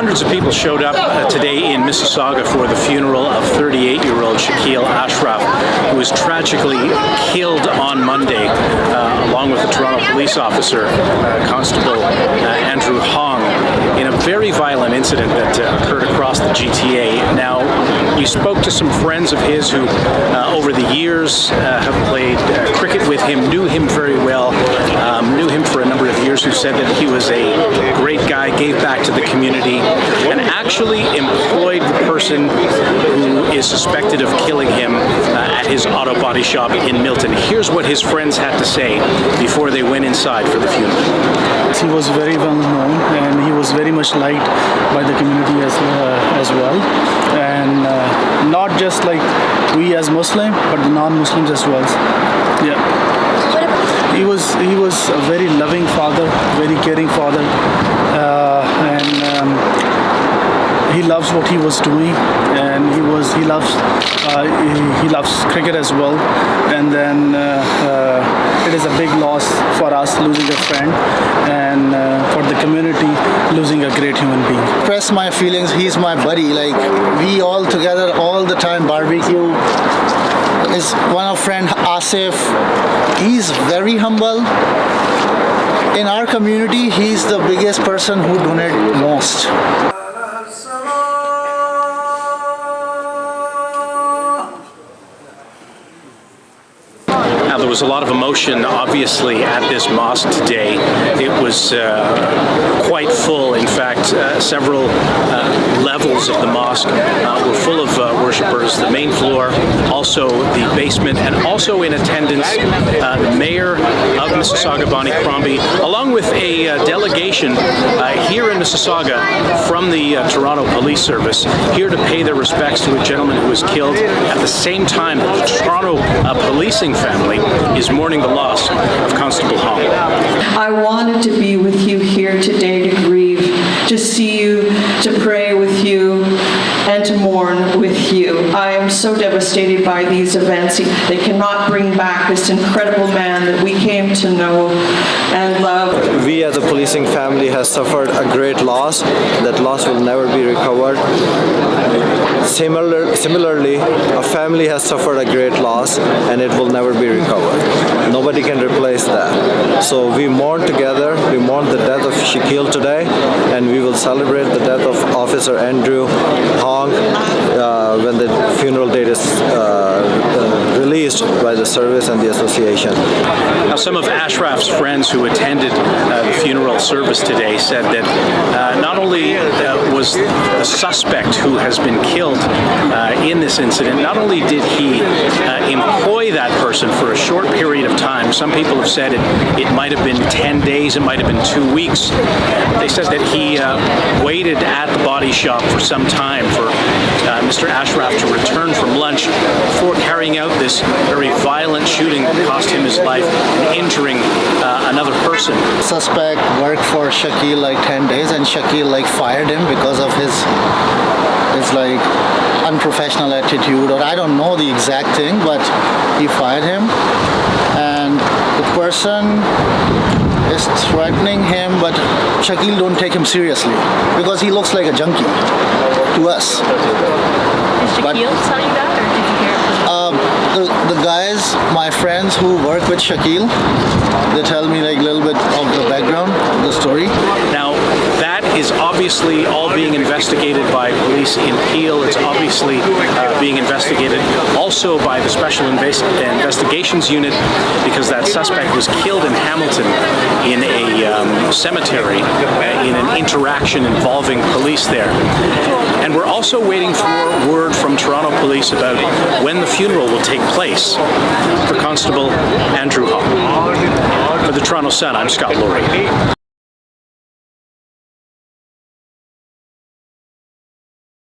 Hundreds of people showed up today in Mississauga for the funeral of 38-year-old Shakeel Ashraf, who was tragically killed on Monday, along with the Toronto Police officer, Constable Andrew Hong, in a very violent incident that occurred across the GTA. Now, we spoke to some friends of his who, over the years, have played cricket with him, knew him very well, knew him for a number of years, who said that he was a great guy, gave back to the community, and actually employed the person who is suspected of killing him at his auto body shop in Milton. Here's what his friends had to say before they went inside for the funeral. He was very well known, and he was very much liked by the community as well, and not just like we as Muslim, but the non-Muslims as well. Yeah. He was a very loving father, very caring father, and he loves what he was doing, and he loves cricket as well. And then it is a big loss for us losing a friend, and for the community losing a great human being. Express my feelings. He's my buddy. Like, we all together all the time barbecue. Is one of friend Asif. He's very humble. In our community, he's the biggest person who donated most. Now, there was a lot of emotion, obviously, at this mosque today. It was quite full. In fact, several levels of the mosque were full of worshippers. The main floor, also the basement, and also in attendance, the mayor of Mississauga, Bonnie Crombie, along with a delegation here in Mississauga from the Toronto Police Service, here to pay their respects to a gentleman who was killed at the same time that the Toronto policing family is mourning the loss of Constable Hong. I wanted to be with you here today to grieve, to see you, to pray with you, and to mourn with you. I am so devastated by these events. They cannot bring back this incredible man that we came to know and love. We as a policing family has suffered a great loss. That loss will never be recovered. Similarly, a family has suffered a great loss, and it will never be recovered. Nobody can replace that. So we mourn together. We mourn the death of Shakeel today, and we will celebrate the death of Officer Andrew Hong when the funeral date is released by the service and the association. Now, some of Ashraf's friends who attended the funeral service today said that not only was the suspect who has been killed in this incident, not only did he employ that person for a short period of time. Some people have said it might have been 10 days, it might have been 2 weeks. They said that he waited at the body shop for some time for Mr. Ashraf to return from lunch before carrying out this very violent shooting that cost him his life and injuring another person. Suspect worked for Shakeel like 10 days, and Shakeel like fired him because of his like unprofessional attitude, or I don't know the exact thing, but he fired him, and the person is threatening him, but Shakeel don't take him seriously because he looks like a junkie to us. Did Shakeel tell you that, or did you hear it from the guys, my friends who work with Shakeel, they tell me like a little bit of the background of the story. Now, that is obviously all being investigated by police in Peel. It's obviously being investigated also by the Special Investigations Unit, because that suspect was killed in Hamilton in a cemetery in an interaction involving police there. And we're also waiting for word from Toronto Police about when the funeral will take place for Constable Andrew Hong. For the Toronto Sun, I'm Scott Laurie.